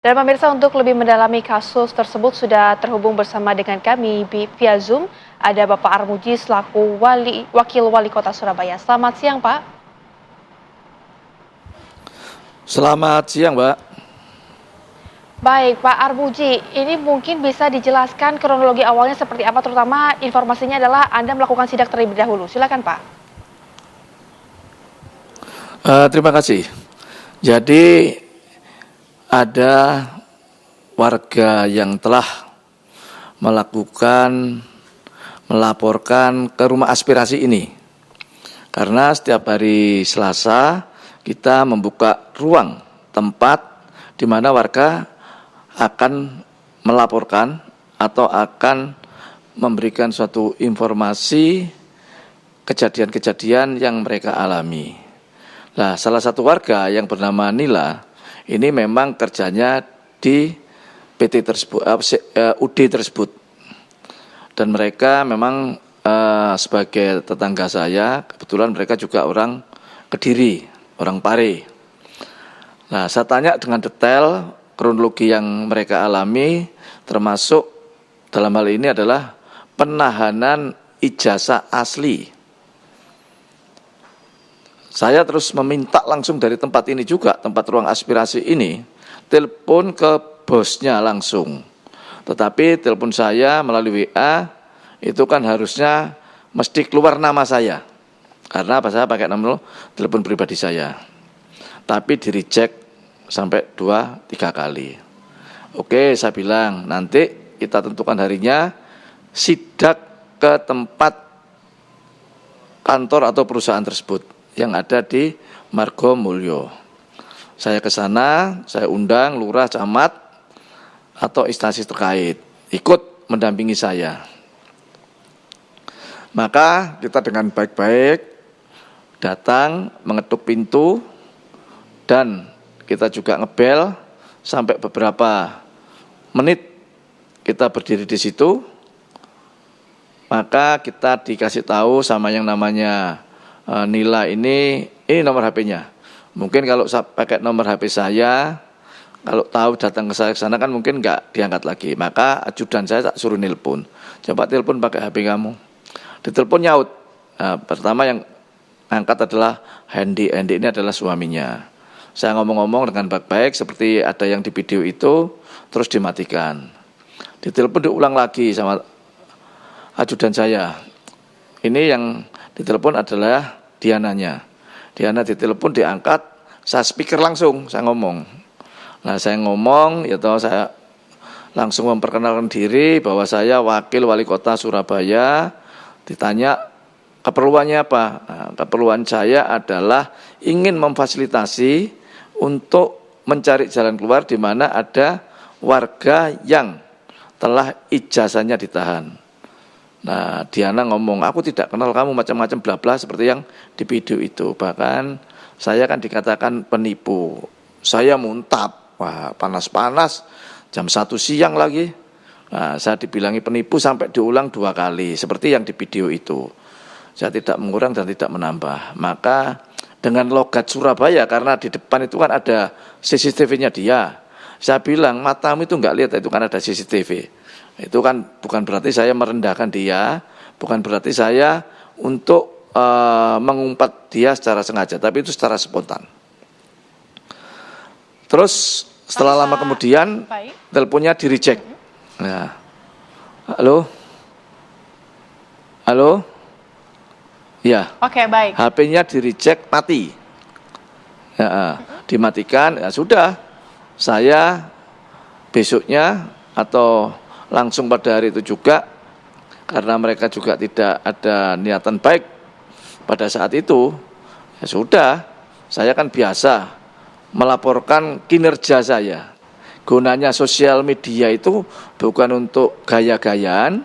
Dan pemirsa, untuk lebih mendalami kasus tersebut sudah terhubung bersama dengan kami via Zoom. Ada Bapak Armuji selaku Wakil Wali Kota Surabaya. Selamat siang, Pak. Selamat siang, Mbak. Baik, Pak Armuji, ini mungkin bisa dijelaskan kronologi awalnya seperti apa, terutama informasinya adalah Anda melakukan sidak terlebih dahulu. Silakan, Pak. Terima kasih. Jadi ada warga yang telah melaporkan ke rumah aspirasi ini. Karena setiap hari Selasa kita membuka ruang tempat di mana warga akan melaporkan atau akan memberikan suatu informasi kejadian-kejadian yang mereka alami. Nah, salah satu warga yang bernama Nila ini memang kerjanya di PT tersebut, UD tersebut, dan mereka memang sebagai tetangga saya, kebetulan mereka juga orang Kediri, orang Pare. Nah, saya tanya dengan detail kronologi yang mereka alami, termasuk dalam hal ini adalah penahanan ijazah asli. Saya terus meminta langsung dari tempat ini juga, tempat ruang aspirasi ini, telepon ke bosnya langsung. Tetapi telepon saya melalui WA itu kan harusnya mesti keluar nama saya. Karena apa, saya pakai nomor telepon pribadi saya. Tapi di reject sampai 2-3 kali. Oke, saya bilang nanti kita tentukan harinya, sidak ke tempat kantor atau perusahaan tersebut yang ada di Margo Mulyo. Saya ke sana, saya undang lurah, camat atau instansi terkait ikut mendampingi saya. Maka kita dengan baik-baik datang, mengetuk pintu, dan kita juga ngebel sampai beberapa menit kita berdiri di situ. Maka kita dikasih tahu sama yang namanya Nila ini nomor HP-nya. Mungkin kalau saya pakai nomor HP saya, kalau tahu datang ke saya ke sana kan mungkin nggak diangkat lagi. Maka ajudan saya tak suruh nelpon. Coba telepon pakai HP kamu. Ditelepon nyaut. Nah, pertama yang angkat adalah Hendy. Hendy ini adalah suaminya. Saya ngomong-ngomong dengan baik-baik seperti ada yang di video itu, terus dimatikan. Ditelepon diulang lagi sama ajudan saya. Ini yang ditelepon adalah Diananya. Diana ditelepon, diangkat, saya speaker langsung, saya ngomong. Nah, saya ngomong, ya toh, saya langsung memperkenalkan diri bahwa saya wakil wali kota Surabaya. Ditanya keperluannya apa? Nah, keperluan saya adalah ingin memfasilitasi untuk mencari jalan keluar di mana ada warga yang telah ijazahnya ditahan. Nah, Diana ngomong, aku tidak kenal kamu, macam-macam bla bla seperti yang di video itu. Bahkan saya kan dikatakan penipu. Saya muntap, wah panas-panas, jam 1 siang lagi. Nah, saya dibilangi penipu sampai diulang 2 kali seperti yang di video itu. Saya tidak mengurang dan tidak menambah. Maka dengan logat Surabaya, karena di depan itu kan ada CCTV-nya dia. Saya bilang, matamu itu enggak lihat, itu kan ada CCTV. Itu kan bukan berarti saya merendahkan dia, bukan berarti saya untuk mengumpat dia secara sengaja, tapi itu secara spontan. Terus setelah lama kemudian teleponnya di reject. Nah, halo, halo, ya. Oke, baik. HP-nya di reject, mati. Ya, dimatikan. Ya sudah, saya besoknya atau langsung pada hari itu juga, karena mereka juga tidak ada niatan baik pada saat itu, ya sudah, saya kan biasa melaporkan kinerja saya. Gunanya sosial media itu bukan untuk gaya-gayaan,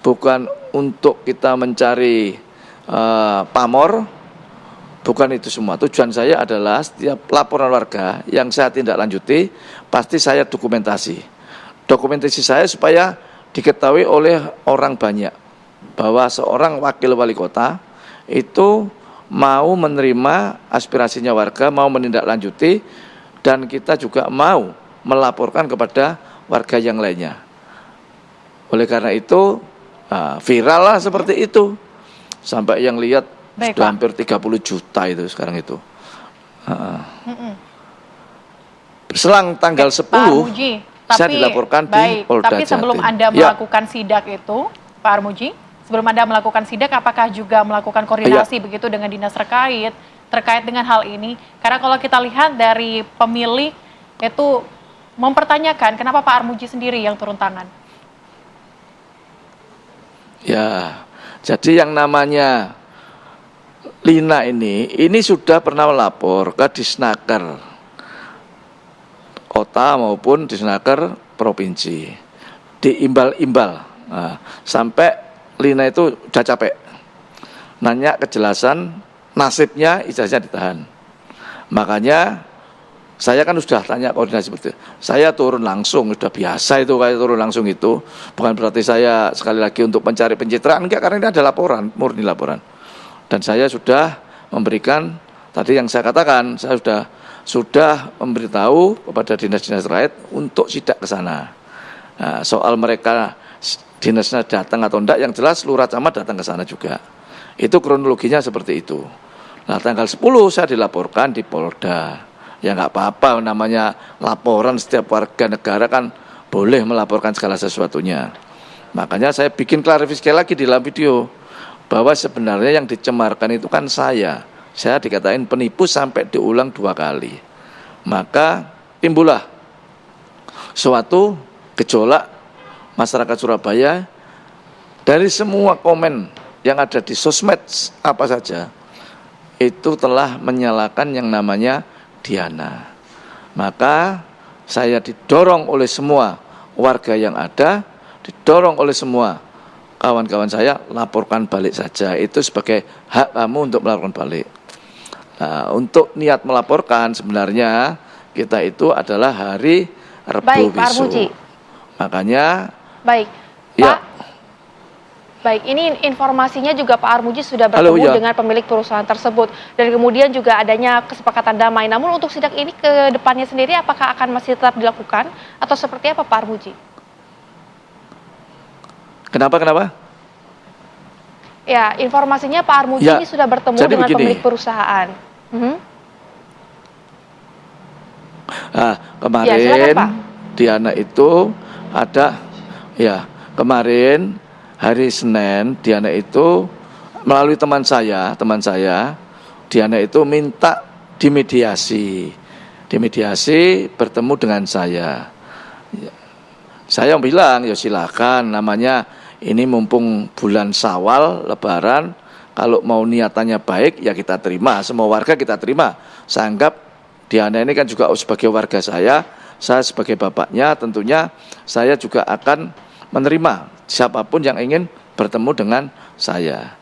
bukan untuk kita mencari pamor, bukan itu semua. Tujuan saya adalah setiap laporan warga yang saya tindak lanjuti, pasti saya dokumentasi saya supaya diketahui oleh orang banyak bahwa seorang wakil wali kota itu mau menerima aspirasinya warga, mau menindaklanjuti, dan kita juga mau melaporkan kepada warga yang lainnya. Oleh karena itu viral lah seperti itu. Sampai yang lihat Baik, sudah Pak. hampir 30 juta itu sekarang itu. Selang tanggal 10 Pak Armuji, saya dilaporkan di Polda tapi sebelum Jatim. Anda Ya. melakukan sidak itu, Pak Armuji, sebelum Anda melakukan sidak, apakah juga melakukan koordinasi begitu dengan dinas terkait dengan hal ini? Karena kalau kita lihat dari pemilik itu mempertanyakan kenapa Pak Armuji sendiri yang turun tangan. Ya, jadi yang namanya Lina ini sudah pernah melapor ke Disnaker kota maupun Disnaker provinsi, diimbal-imbal, sampai Lina itu udah capek, nanya kejelasan nasibnya, ijazahnya ditahan. Makanya saya kan sudah tanya koordinasi seperti itu. Saya turun langsung, sudah biasa itu kayak turun langsung itu. Bukan berarti saya sekali lagi untuk mencari pencitraan, enggak, karena ini ada laporan, murni laporan. Dan saya sudah memberikan, tadi yang saya katakan, saya sudah memberitahu kepada dinas-dinas terkait untuk sidak ke sana. Nah, soal mereka dinasnya datang atau enggak, yang jelas lurah camat datang ke sana juga. Itu kronologinya seperti itu. Nah, tanggal 10 saya dilaporkan di Polda. Ya nggak apa-apa, namanya laporan, setiap warga negara kan boleh melaporkan segala sesuatunya. Makanya saya bikin klarifikasi lagi di dalam video bahwa sebenarnya yang dicemarkan itu kan saya dikatain penipu sampai diulang 2 kali. Maka timbullah suatu gejolak masyarakat Surabaya dari semua komen yang ada di sosmed apa saja, itu telah menyalahkan yang namanya Diana. Maka saya didorong oleh semua warga yang ada, didorong oleh semua kawan-kawan saya, laporkan balik saja. Itu sebagai hak kamu untuk melaporkan balik. Nah, untuk niat melaporkan sebenarnya kita itu adalah hari Rabu Baik, Pak Armuji. besok. Makanya Baik, ya. Pak. Baik, ini informasinya juga Pak Armuji sudah Halo, bertemu ya. dengan pemilik perusahaan tersebut. Dan kemudian juga adanya kesepakatan damai. Namun untuk sidak ini ke depannya sendiri apakah akan masih tetap dilakukan? Atau seperti apa Pak Armuji? Kenapa? Ya, informasinya Pak Armuji Ya, ini sudah bertemu jadi dengan begini. pemilik perusahaan. Nah, Ya, silakan, kemarin Pak. Diana itu ada, ya kemarin hari Senin Diana itu melalui teman saya Diana itu minta dimediasi bertemu dengan saya. Saya bilang ya silakan, namanya ini mumpung bulan Syawal Lebaran, kalau mau niatannya baik ya kita terima, semua warga kita terima. Saya anggap Diana ini kan juga sebagai warga saya sebagai bapaknya tentunya saya juga akan menerima siapapun yang ingin bertemu dengan saya.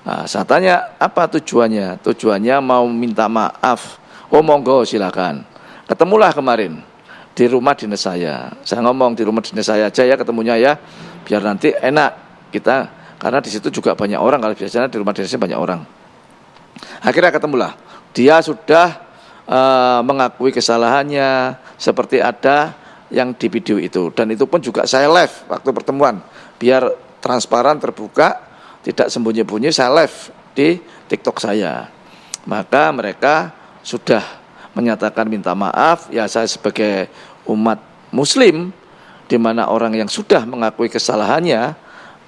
Nah, saya tanya apa tujuannya? Tujuannya mau minta maaf. Oh monggo silakan. Ketemulah kemarin di rumah dinas saya. Saya ngomong di rumah dinas saya aja ya ketemunya ya, biar nanti enak kita, karena di situ juga banyak orang, kalau biasanya di rumah dinasnya banyak orang. Akhirnya ketemulah. Dia sudah mengakui kesalahannya seperti ada yang di video itu, dan itu pun juga saya live waktu pertemuan biar transparan, terbuka, tidak sembunyi-bunyi, saya live di TikTok saya. Maka mereka sudah menyatakan minta maaf. Ya saya sebagai umat muslim, di mana orang yang sudah mengakui kesalahannya,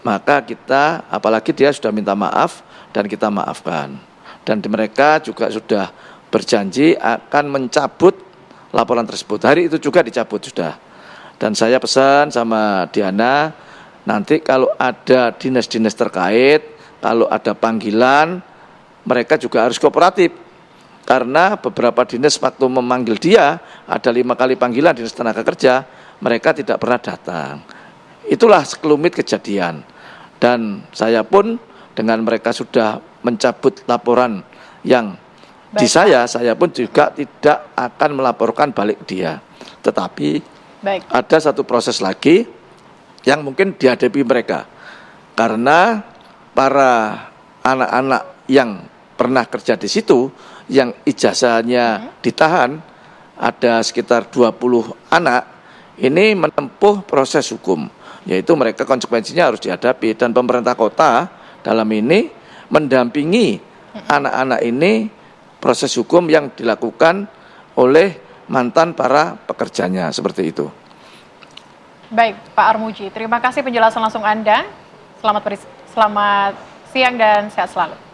maka kita, apalagi dia sudah minta maaf dan kita maafkan. Dan mereka juga sudah berjanji akan mencabut laporan tersebut. Hari itu juga dicabut sudah. Dan saya pesan sama Diana, nanti kalau ada dinas-dinas terkait, kalau ada panggilan, mereka juga harus kooperatif. Karena beberapa dinas waktu memanggil dia, ada 5 kali panggilan dinas tenaga kerja, mereka tidak pernah datang. Itulah sekelumit kejadian. Dan saya pun dengan mereka sudah mencabut laporan yang di saya pun juga tidak akan melaporkan balik dia. Tetapi ada satu proses lagi yang mungkin dihadapi mereka. Karena para anak-anak yang pernah kerja di situ, yang ijazahnya ditahan, ada sekitar 20 anak ini menempuh proses hukum, yaitu mereka konsekuensinya harus dihadapi, dan pemerintah kota dalam ini mendampingi anak-anak ini proses hukum yang dilakukan oleh mantan para pekerjanya, seperti itu. Baik, Pak Armuji, terima kasih penjelasan langsung Anda. Selamat siang dan sehat selalu.